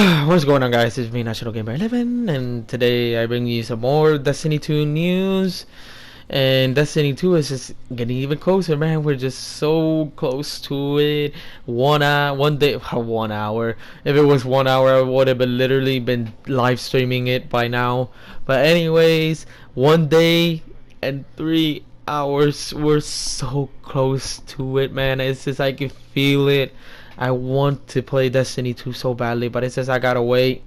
What's going on, guys? It's me, National Gamer 11, and today I bring you some more Destiny 2 news. And Destiny 2 is just getting even closer, man. We're just so close to it. 1 day, 1 hour. If it was 1 hour, I would have literally been live streaming it by now. But anyways, 1 day and 3 hours. We're so close to it, man. It's just I can feel it. I want to play Destiny 2 so badly, but it says I gotta wait.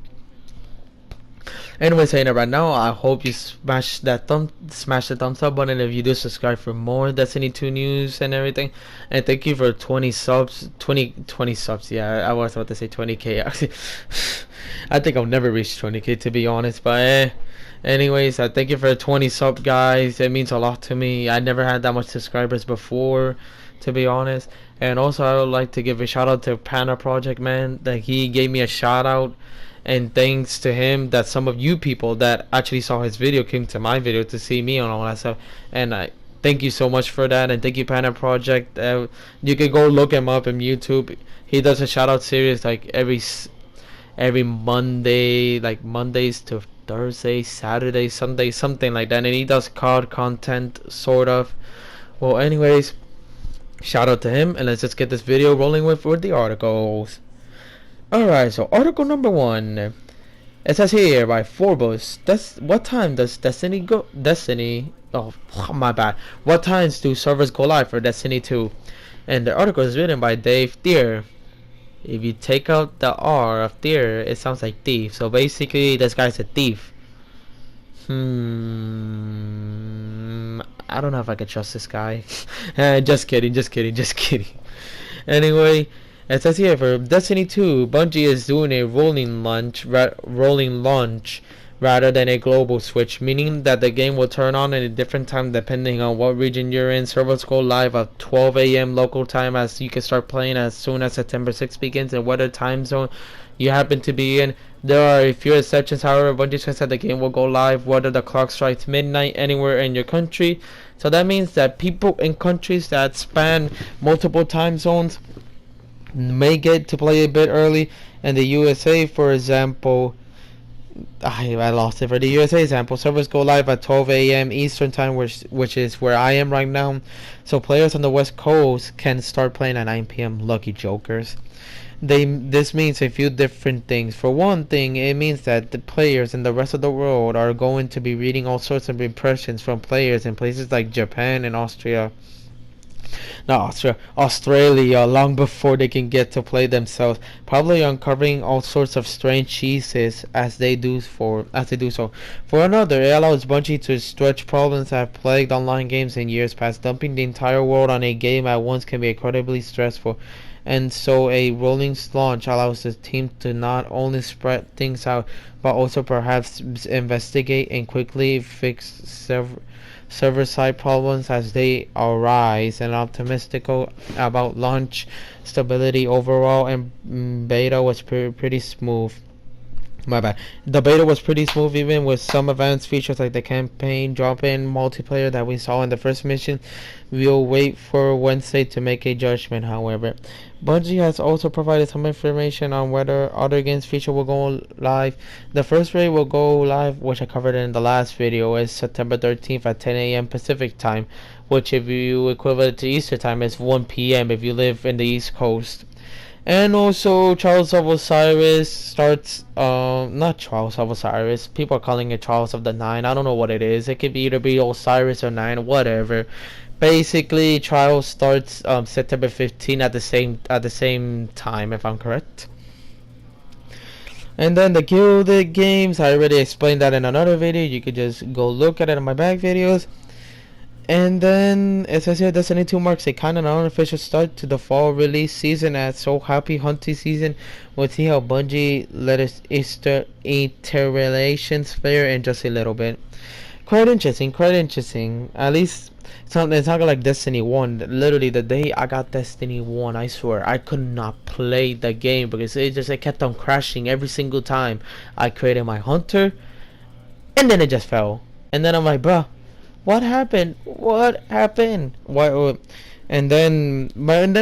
Anyway, saying it right now, I hope you smash the thumbs up button if you do subscribe for more Destiny 2 news and everything. And thank you for 20 subs, 20 subs. Yeah, I was about to say 20k. I think I'll never reach 20k, to be honest, but anyways, I thank you for 20 subs, guys. It means a lot to me. I never had that much subscribers before, to be honest. And also, I would like to give a shout out to Panda Project, man. That he gave me a shout out, and thanks to him that some of you people that actually saw his video came to my video to see me and all that stuff. And I thank you so much for that, and thank you, Panda Project. You can go look him up on YouTube. He does a shout out series like every Monday, like Mondays to Thursday, Saturday, Sunday, something like that. And he does COD content, sort of. Well, anyways, shout out to him, and let's just get this video rolling with the articles. Alright, so article number 1. It says here by Forbes, what time does my bad. What times do servers go live for Destiny 2? And the article is written by Dave Thier. If you take out the R of Thier, it sounds like thief. So basically, this guy's a thief. I don't know if I can trust this guy. Just kidding. Anyway, it says here for Destiny 2, Bungie is doing a rolling launch rather than a global switch, meaning that the game will turn on at a different time depending on what region you're in. Servers go live at 12 a.m. local time, as you can start playing as soon as September 6th begins, and whatever time zone you happen to be in. There are a few exceptions, however. Bungie says that the game will go live whether the clock strikes midnight anywhere in your country. So that means that people in countries that span multiple time zones may get to play a bit early. In the USA, for example, I lost it. For the USA example, servers go live at 12 a.m. Eastern time, which is where I am right now. So players on the West Coast can start playing at 9 p.m. Lucky jokers. This means a few different things. For one thing, it means that the players in the rest of the world are going to be reading all sorts of impressions from players in places like Japan and Australia long before they can get to play themselves, probably uncovering all sorts of strange cheeses as they do so. For another, it allows Bungie to stretch problems that have plagued online games in years past. Dumping the entire world on a game at once can be incredibly stressful, and so a rolling launch allows the team to not only spread things out, but also perhaps investigate and quickly fix server-side problems as they arise. And optimistic about launch stability overall, and beta was pretty smooth. My bad. The beta was pretty smooth, even with some advanced features like the campaign drop-in multiplayer that we saw in the first mission. We'll wait for Wednesday to make a judgment, however. Bungie has also provided some information on whether other games feature will go live. The first raid will go live, which I covered in the last video, is September 13th at 10 a.m. Pacific time, which if you equivalent to Eastern time is 1 p.m. if you live in the East Coast. And also, Trials of Osiris starts, not Trials of Osiris, people are calling it Trials of the Nine. I don't know what it is. It could either be Osiris or Nine, whatever. Basically, Trials starts September 15 at the same time, if I'm correct. And then the Gilded games, I already explained that in another video. You could just go look at it in my back videos. And then it says here, Destiny 2 marks a kind of unofficial start to the fall release season. At So Happy Hunting season, we'll see how Bungie let its iterations fare in just a little bit. Quite interesting. At least it's not like Destiny 1. Literally, the day I got Destiny 1, I swear I could not play the game because it kept on crashing every single time I created my hunter, and then it just fell. And then I'm like, bruh, what happened? Why? And then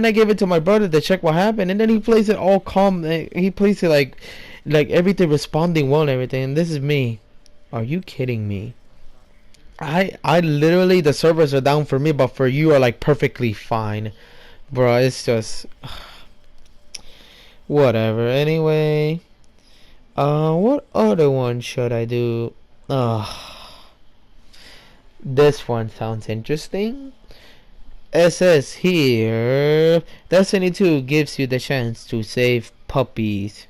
I gave it to my brother to check what happened, and then he plays it all calm. He plays it like Like everything responding well and everything. And this is me. Are you kidding me? I literally, the servers are down for me, but for you are like perfectly fine, bro. It's just whatever. Anyway, what other one should I do? This one sounds interesting. It says here, Destiny 2 gives you the chance to save puppies.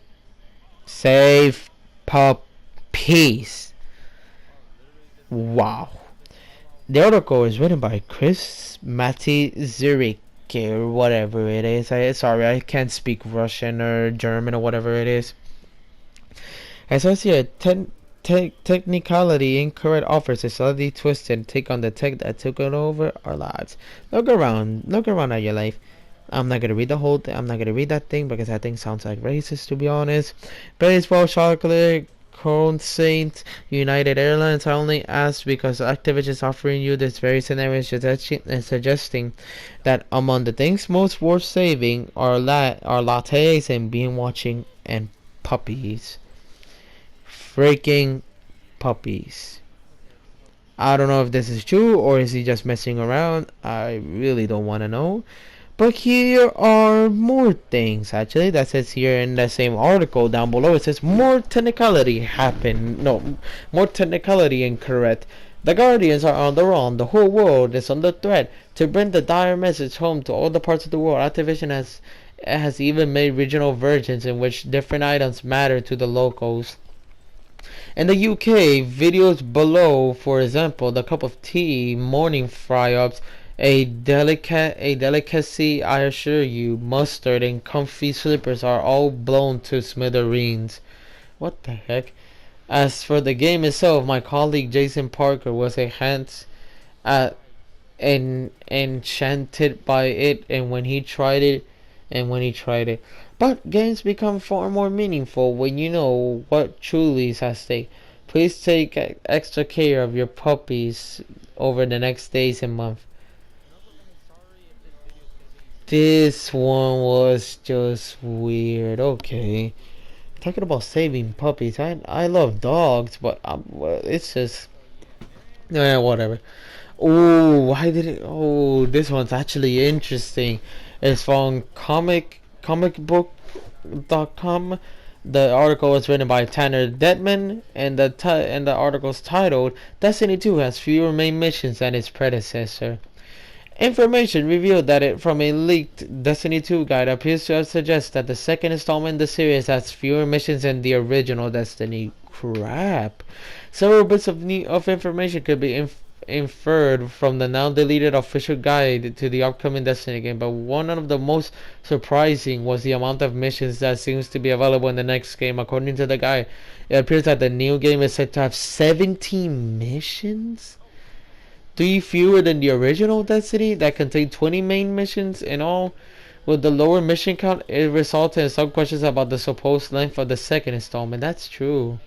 Save puppies. Wow. The article is written by Chris Mati Zurich or whatever it is. Sorry, I can't speak Russian or German or whatever it is. It says here, technicality incorrect offers a slightly twisted take on the tech that took it over our lives. Look around at your life. I'm not gonna read the whole thing. I'm not gonna read that thing because that thing sounds like racist, to be honest. Baseball, chocolate, Crown Saint, United Airlines. I only asked because Activision is offering you this very scenario and suggesting that among the things most worth saving are lattes and being watching and puppies. Freaking puppies. I don't know if this is true or is he just messing around. I really don't want to know. But here are more things actually that says here in the same article down below. It says more technicality incorrect. The Guardians are on the run. The whole world is under threat. To bring the dire message home to all the parts of the world, Activision has even made regional versions in which different items matter to the locals. In the UK, videos below, for example, the cup of tea, morning fry-ups, a delicacy, I assure you, mustard and comfy slippers are all blown to smithereens. What the heck? As for the game itself, my colleague Jason Parker was enchanted by it, and when he tried it. But games become far more meaningful when you know what truly is at stake. Please take extra care of your puppies over the next days and months. This one was just weird. Okay. Talking about saving puppies. I love dogs, but well, it's just whatever. Oh, why did it? Oh, this one's actually interesting. It's from comicbook.com. The article was written by Tanner Detman, and the article's titled "Destiny 2 has fewer main missions than its predecessor." Information revealed that it from a leaked Destiny 2 guide appears to suggest that the second installment in the series has fewer missions than the original Destiny. Crap. Several bits of information could be inferred from the now deleted official guide to the upcoming Destiny game, but one of the most surprising was the amount of missions that seems to be available in the next game. According to the guide, it appears that the new game is said to have 17 missions? 3 fewer than the original Destiny that contained 20 main missions in all. With the lower mission count, it resulted in some questions about the supposed length of the second installment. That's true.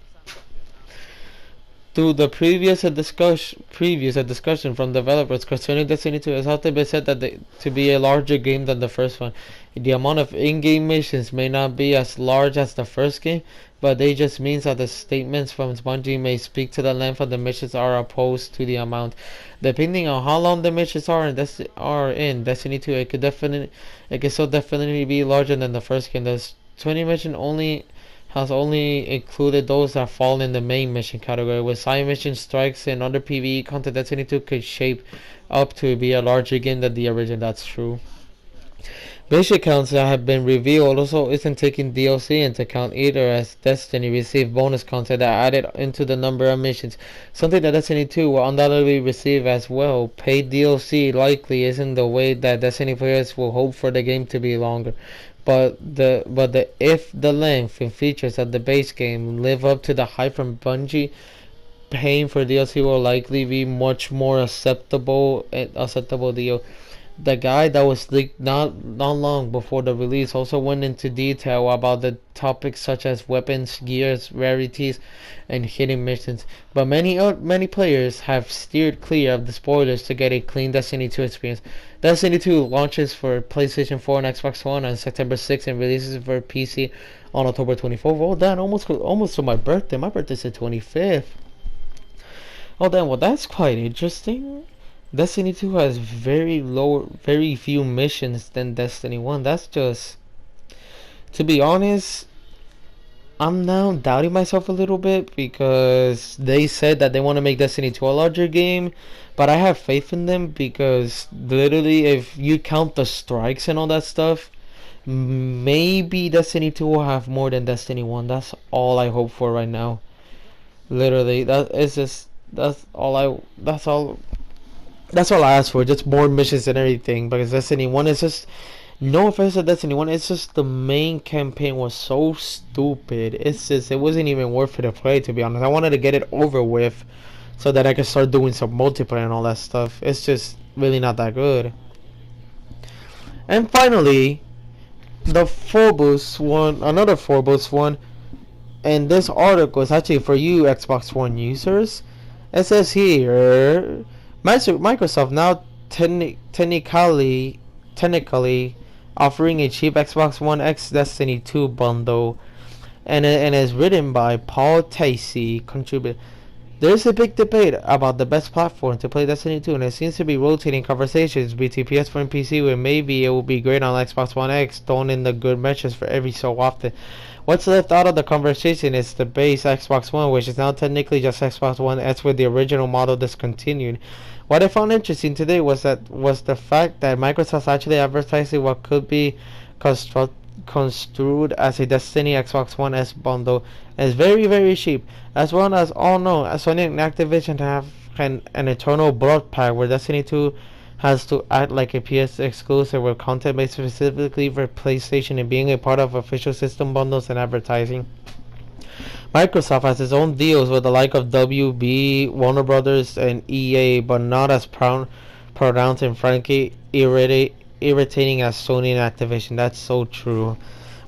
Through the previous discussion from developers concerning Destiny 2, has often been said that to be a larger game than the first one. The amount of in-game missions may not be as large as the first game, but they just means that the statements from Bungie may speak to the length of the missions are opposed to the amount. Depending on how long the missions are in Destiny 2, it could so definitely be larger than the first game. The 20 mission has only included those that fall in the main mission category. With side mission strikes and other PvE content, Destiny 2 could shape up to be a larger game than the original. That's true. Basic counts that have been revealed also isn't taking DLC into account either, as Destiny received bonus content that added into the number of missions, something that Destiny 2 will undoubtedly receive as well. Paid DLC likely isn't the way that Destiny players will hope for the game to be longer. But if the length and features of the base game live up to the hype from Bungie, paying for DLC will likely be much more acceptable deal. The guy that was leaked not long before the release also went into detail about the topics such as weapons, gears, rarities, and hidden missions. But many players have steered clear of the spoilers to get a clean Destiny 2 experience. Destiny 2 launches for PlayStation 4 and Xbox One on September 6th and releases for PC on October 24th. Well done, almost to my birthday. My birthday's the 25th. Oh damn, well that's quite interesting. Destiny 2 has very few missions than Destiny 1. That's just, to be honest, I'm now doubting myself a little bit because they said that they want to make Destiny 2 a larger game, but I have faith in them because literally, if you count the strikes and all that stuff, maybe Destiny 2 will have more than Destiny 1. That's all I hope for right now. Literally, that's all I ask for, just more missions and everything. Because Destiny 1 is just, no offense to Destiny 1, it's just the main campaign was so stupid. It's just, it wasn't even worth it to play, to be honest. I wanted to get it over with so that I could start doing some multiplayer and all that stuff. It's just really not that good. And finally, the Phobos one, another Phobos one, and this article is actually for you Xbox One users. It says here, Microsoft now technically offering a cheap Xbox One X Destiny 2 bundle, and is written by Paul Tasey, contributor. There's a big debate about the best platform to play Destiny 2, and it seems to be rotating conversations between PS4 and PC, where maybe it will be great on Xbox One X, thrown in the good matches for every so often. What's left out of the conversation is the base Xbox One, which is now technically just Xbox One S with the original model discontinued. What I found interesting today was the fact that Microsoft's actually advertising what could be construed as a Destiny Xbox One S bundle, and is very cheap. As well as all know, Sony and Activision have an eternal blood pact where Destiny 2 has to act like a PS exclusive with content made specifically for PlayStation and being a part of official system bundles and advertising. Microsoft has its own deals with the like of WB, Warner Brothers, and EA, but not as pronounced and frankly irritating as Sony and Activision. That's so true.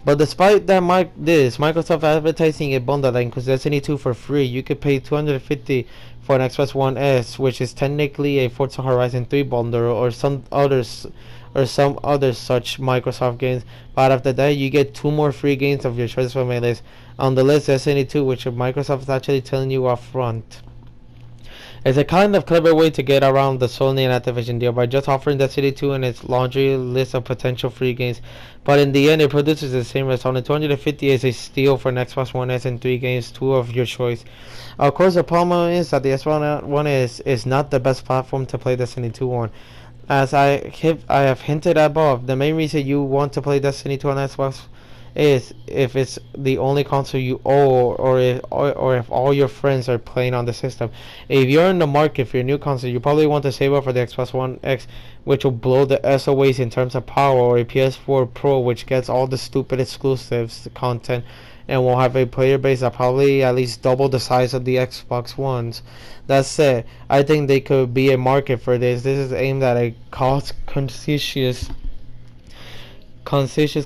But despite that, Microsoft advertising a bundle that includes Destiny 2 for free. You could pay $250 for an Xbox One S, which is technically a Forza Horizon 3 bundle, or some other such Microsoft games. But after that, you get 2 more free games of your choice from a list. On the list, Destiny 2, which Microsoft is actually telling you up front. It's a kind of clever way to get around the Sony and Activision deal by just offering Destiny 2 and its laundry list of potential free games. But in the end, it produces the same result. And 250 is a steal for an Xbox One S and 3 games, 2 of your choice. Of course, the problem is that the Xbox One is not the best platform to play Destiny 2 on. As I have hinted above, the main reason you want to play Destiny 2 on Xbox is if it's the only console you own, or if all your friends are playing on the system. If you're in the market for your new console, you probably want to save up for the Xbox One X, which will blow the SOAs in terms of power, or a PS4 Pro, which gets all the stupid exclusives content and will have a player base that probably at least double the size of the Xbox Ones. That said, I think there could be a market for this. This is aimed at a cost-conscious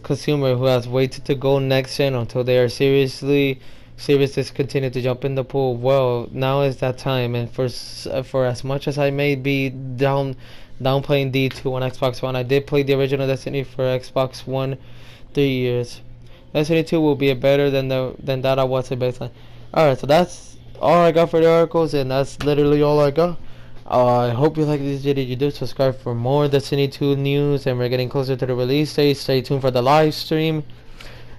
consumer who has waited to go next gen until they are serious discontinued to jump in the pool. Well, now is that time, and for as much as I may be downplaying D2 on Xbox One, I did play the original Destiny for Xbox One 3 years. Destiny 2 will be better than that I was at baseline. Alright, so that's all I got for the articles, and that's literally all I got. I hope you like this video. If you do, subscribe for more Destiny 2 news, and we're getting closer to the release date. Stay tuned for the live stream.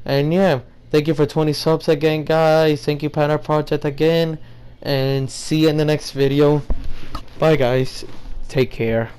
And yeah, thank you for 20 subs again, guys. Thank you, Panner Project, again. And see you in the next video. Bye, guys. Take care.